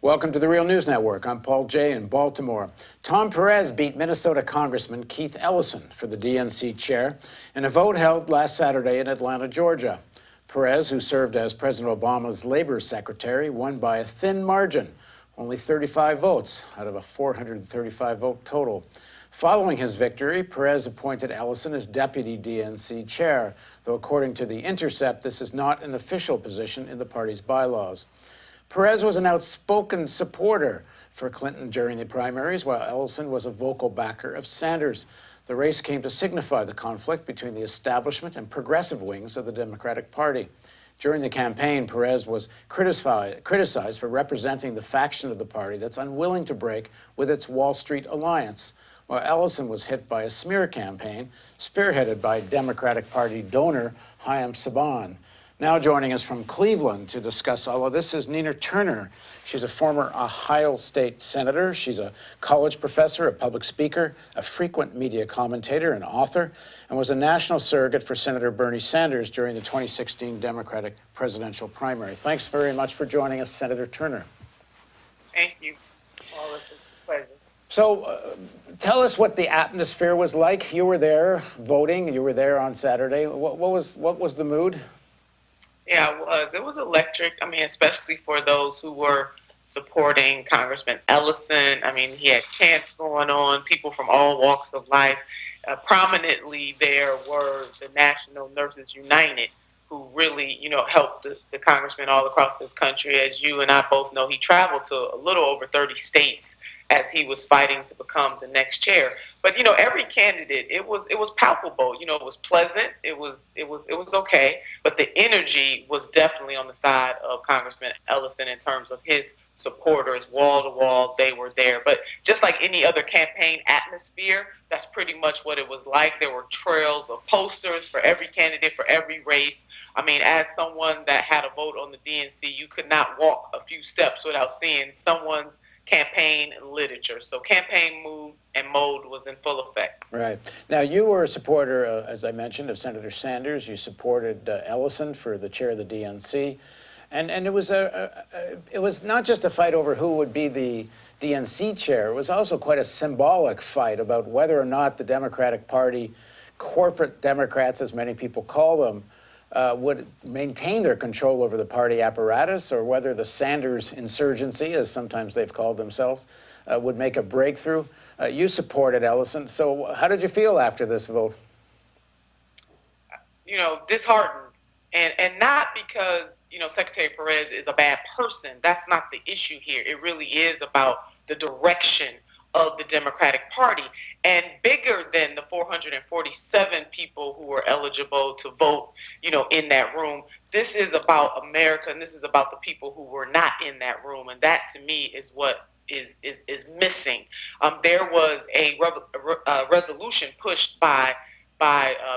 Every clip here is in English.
Welcome to the Real News Network. I'm Paul Jay in Baltimore. Tom Perez beat Minnesota Congressman Keith Ellison for the DNC chair in a vote held last Saturday in Atlanta, Georgia. Perez, who served as President Obama's labor secretary, won by a thin margin, only 35 votes out of a 435 vote total. Following his victory, Perez appointed Ellison as deputy DNC chair, though according to The Intercept, this is not an official position in the party's bylaws. Perez was an outspoken supporter for Clinton during the primaries, while Ellison was a vocal backer of Sanders. The race came to signify the conflict between the establishment and progressive wings of the Democratic Party. During the campaign, Perez was criticized for representing the faction of the party that's unwilling to break with its Wall Street alliance, while Ellison was hit by a smear campaign spearheaded by Democratic Party donor Haim Saban. Now joining us from Cleveland to discuss all of this is Nina Turner. She's a former Ohio State senator. She's a college professor, a public speaker, a frequent media commentator, and author, and was a national surrogate for Senator Bernie Sanders during the 2016 Democratic presidential primary. Thanks very much for joining us, Senator Turner. Thank you. Always a pleasure. So tell us what the atmosphere was like. You were there voting. You were there on Saturday. What was the mood? Yeah, it was. It was electric. I mean, especially for those who were supporting Congressman Ellison. I mean, he had chants going on, people from all walks of life. Prominently there were the National Nurses United, who really, helped the congressman all across this country. As you and I both know, he traveled to a little over 30 states as he was fighting to become the next chair. But every candidate, it was palpable. It was pleasant. It was okay. But the energy was definitely on the side of Congressman Ellison in terms of his supporters, wall to wall. They were there. But just like any other campaign atmosphere, that's pretty much what it was like. There were trails of posters for every candidate, for every race. I mean, as someone that had a vote on the DNC, you could not walk a few steps without seeing someone's campaign literature. So campaign mood and mode was in full effect. Right. Now, you were a supporter, as I mentioned, of Senator Sanders. You supported Ellison for the chair of the DNC. And it was not just a fight over who would be the DNC chair. It was also quite a symbolic fight about whether or not the Democratic Party, corporate Democrats, as many people call them, would maintain their control over the party apparatus, or whether the Sanders insurgency, as sometimes they've called themselves, would make a breakthrough. You supported Ellison. So how did you feel after this vote? Disheartened. And not because, Secretary Perez is a bad person. That's not the issue here. It really is about the direction of the Democratic Party. And bigger than the 447 people who were eligible to vote, in that room, this is about America, and this is about the people who were not in that room. And that, to me, is what is missing. There was a resolution pushed by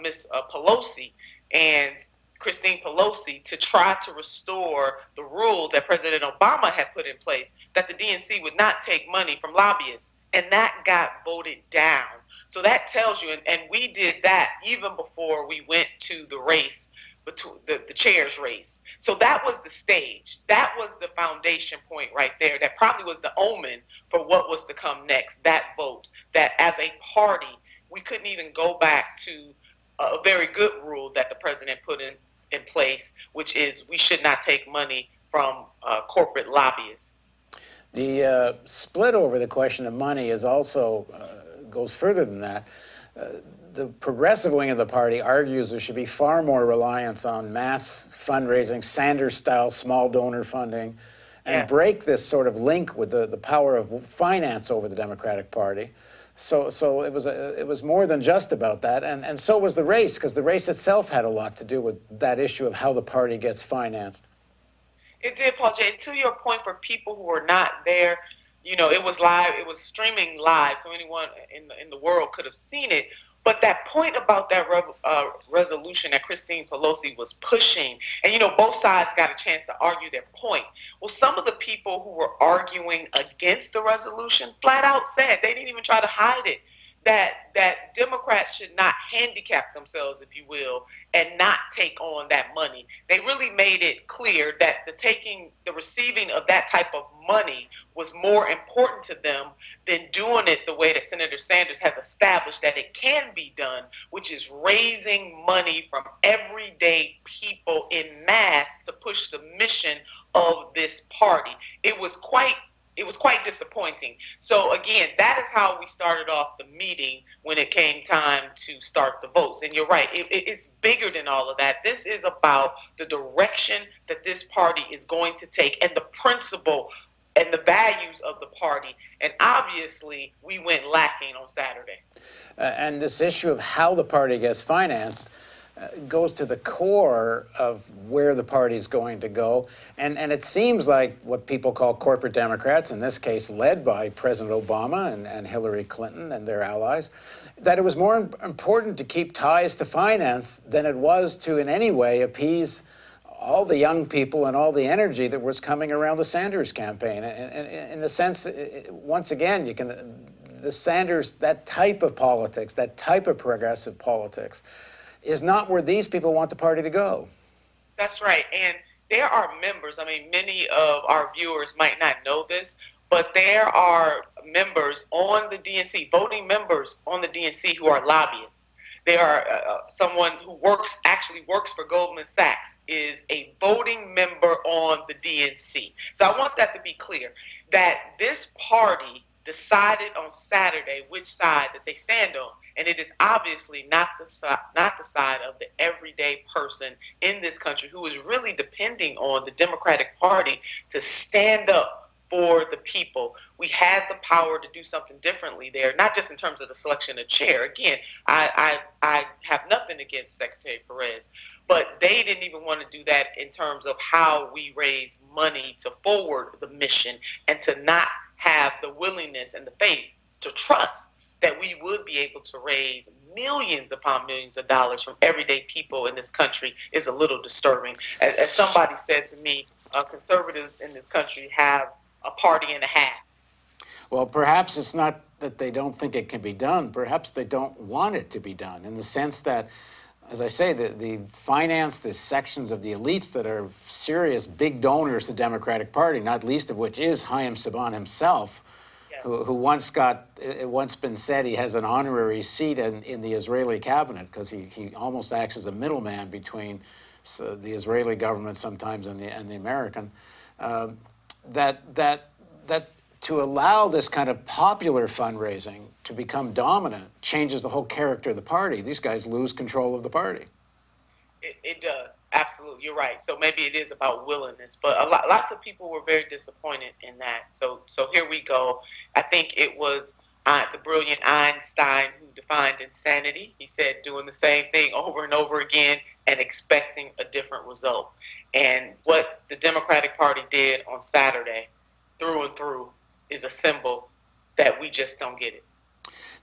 Ms. Pelosi and Christine Pelosi to try to restore the rule that President Obama had put in place, that the DNC would not take money from lobbyists. And that got voted down. So that tells you, and we did that even before we went to the race, the chair's race. So that was the stage. That was the foundation point right there. That probably was the omen for what was to come next, that vote, that as a party, we couldn't even go back to a very good rule that the president put in place, which is we should not take money from corporate lobbyists. The split over the question of money is also goes further than that. The progressive wing of the party argues there should be far more reliance on mass fundraising, Sanders-style small donor funding, and break this sort of link with the power of finance over the Democratic Party. So it was more than just about that, and so was the race, because the race itself had a lot to do with that issue of how the party gets financed. It did, Paul J. To your point, for people who were not there, it was live. It was streaming live, so anyone in the world could have seen it. But that point about that resolution that Christine Pelosi was pushing, and both sides got a chance to argue their point. Well, some of the people who were arguing against the resolution flat out said, they didn't even try to hide it, that Democrats should not handicap themselves, if you will, and not take on that money. They really made it clear that the receiving of that type of money was more important to them than doing it the way that Senator Sanders has established that it can be done, which is raising money from everyday people in mass to push the mission of this party. It was quite disappointing. So again, that is how we started off the meeting when it came time to start the votes. And you're right, it's bigger than all of that. This is about the direction that this party is going to take and the principle and the values of the party. And obviously, we went lacking on Saturday. And this issue of how the party gets financed goes to the core of where the party is going to go. And it seems like what people call corporate Democrats, in this case led by President Obama and Hillary Clinton and their allies, that it was more important to keep ties to finance than it was to in any way appease all the young people and all the energy that was coming around the Sanders campaign. And in the sense, once again, the Sanders, that type of politics, that type of progressive politics, is not where these people want the party to go. That's right. And there are members, I mean, many of our viewers might not know this, but there are members on the DNC, voting members on the DNC who are lobbyists. There are someone who actually works for Goldman Sachs is a voting member on the DNC. So I want that to be clear, that this party decided on Saturday which side that they stand on. And it is obviously not the side of the everyday person in this country who is really depending on the Democratic Party to stand up for the people. We had the power to do something differently there, not just in terms of the selection of chair. Again, I have nothing against Secretary Perez, but they didn't even want to do that in terms of how we raise money to forward the mission and to not have the willingness and the faith to trust that we would be able to raise millions upon millions of dollars from everyday people in this country is a little disturbing. As somebody said to me, conservatives in this country have a party and a half. Well, perhaps it's not that they don't think it can be done. Perhaps they don't want it to be done, in the sense that, as I say, the finance, the sections of the elites that are serious big donors to the Democratic Party, not least of which is Haim Saban himself, who once been said he has an honorary seat in the Israeli cabinet because he almost acts as a middleman between the Israeli government sometimes and the American. That to allow this kind of popular fundraising to become dominant changes the whole character of the party. These guys lose control of the party. It does. Absolutely. You're right. So maybe it is about willingness, but lots of people were very disappointed in that. So here we go. I think it was the brilliant Einstein who defined insanity. He said doing the same thing over and over again and expecting a different result. And what the Democratic Party did on Saturday, through and through, is a symbol that we just don't get it.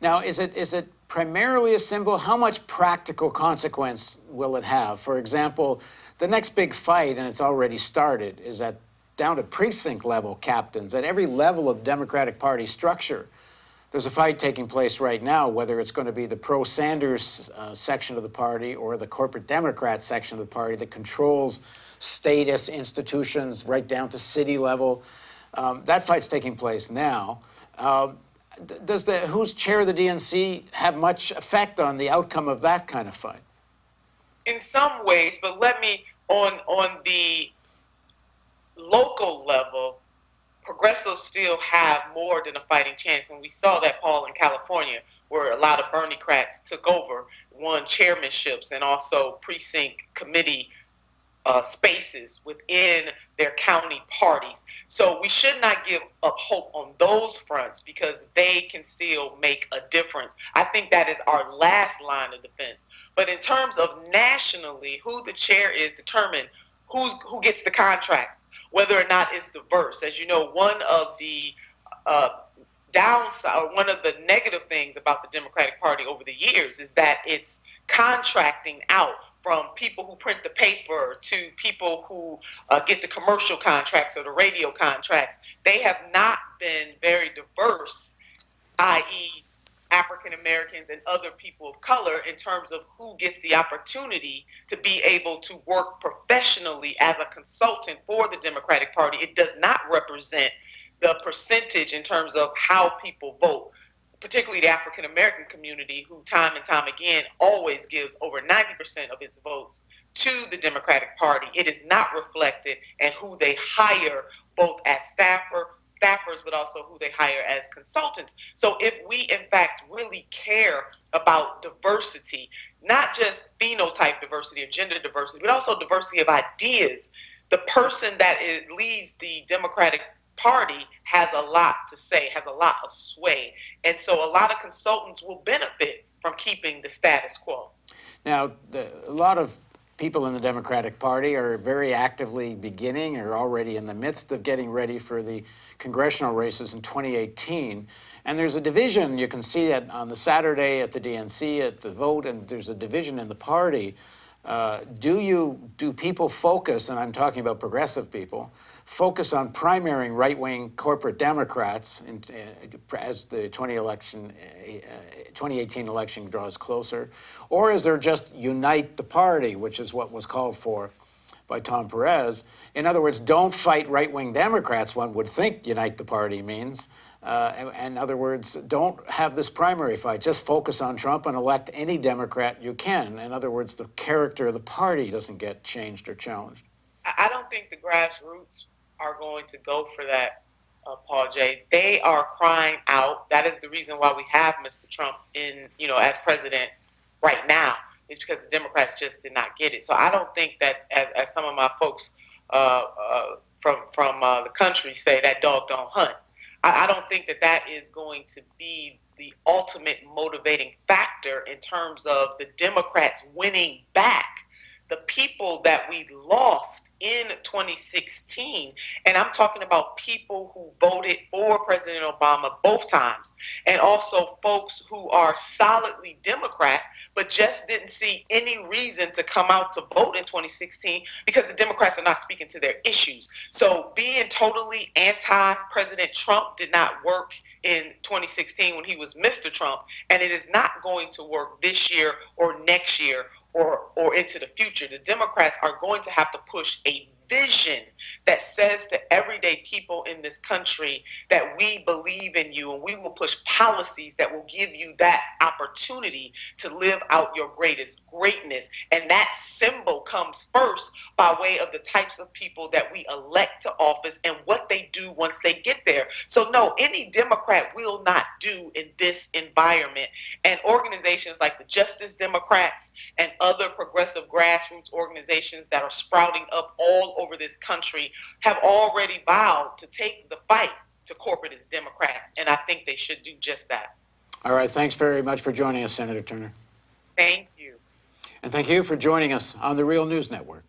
Now, is it primarily a symbol? How much practical consequence will it have? For example, the next big fight, and it's already started, is down to precinct level captains at every level of the Democratic Party structure. There's a fight taking place right now, whether it's going to be the pro-Sanders section of the party or the corporate Democrat section of the party that controls status institutions right down to city level. That fight's taking place now. Who's chair of the DNC have much effect on the outcome of that kind of fight? In some ways, but let me, on the local level, progressives still have more than a fighting chance. And we saw that, Paul, in California, where a lot of Bernie-crats took over, won chairmanships and also precinct committee spaces within their county parties. So we should not give up hope on those fronts because they can still make a difference. I think that is our last line of defense. But in terms of nationally, who the chair is determine who gets the contracts, whether or not it's diverse. As you know, one of the downside, or one of the negative things about the Democratic Party over the years is that it's contracting out from people who print the paper to people who get the commercial contracts or the radio contracts. They have not been very diverse, i.e., African Americans and other people of color in terms of who gets the opportunity to be able to work professionally as a consultant for the Democratic Party. It does not represent the percentage in terms of how people vote, particularly the African American community, who time and time again always gives over 90% of its votes to the Democratic Party. It is not reflected in who they hire, both as staffers, but also who they hire as consultants. So if we in fact really care about diversity, not just phenotype diversity or gender diversity, but also diversity of ideas, the person that leads the Democratic Party has a lot to say, has a lot of sway. And so a lot of consultants will benefit from keeping the status quo. Now, a lot of people in the Democratic Party are very actively beginning or already in the midst of getting ready for the congressional races in 2018. And there's a division. You can see it on the Saturday at the DNC at the vote, and there's a division in the party. Do people focus, and I'm talking about progressive people, focus on primarying right-wing corporate Democrats as the 2018 election draws closer? Or is there just unite the party, which is what was called for by Tom Perez? In other words, don't fight right-wing Democrats, one would think unite the party means. In other words, don't have this primary fight. Just focus on Trump and elect any Democrat you can. In other words, the character of the party doesn't get changed or challenged. I don't think the grassroots are going to go for that, Paul J. They are crying out. That is the reason why we have Mr. Trump in, as president right now, is because the Democrats just did not get it. So I don't think that, as some of my folks from the country say, that dog don't hunt. I don't think that is going to be the ultimate motivating factor in terms of the Democrats winning back the people that we lost in 2016. And I'm talking about people who voted for President Obama both times, and also folks who are solidly Democrat, but just didn't see any reason to come out to vote in 2016 because the Democrats are not speaking to their issues. So being totally anti-President Trump did not work in 2016 when he was Mr. Trump, and it is not going to work this year or next year or into the future. The Democrats are going to have to push a vision that says to everyday people in this country that we believe in you, and we will push policies that will give you that opportunity to live out your greatest greatness. And that symbol comes first by way of the types of people that we elect to office and what they do once they get there. So no, any Democrat will not do in this environment. And organizations like the Justice Democrats and other progressive grassroots organizations that are sprouting up all over this country have already vowed to take the fight to corporatist Democrats, and I think they should do just that. All right, thanks very much for joining us, Senator Turner. Thank you. And thank you for joining us on the Real News Network.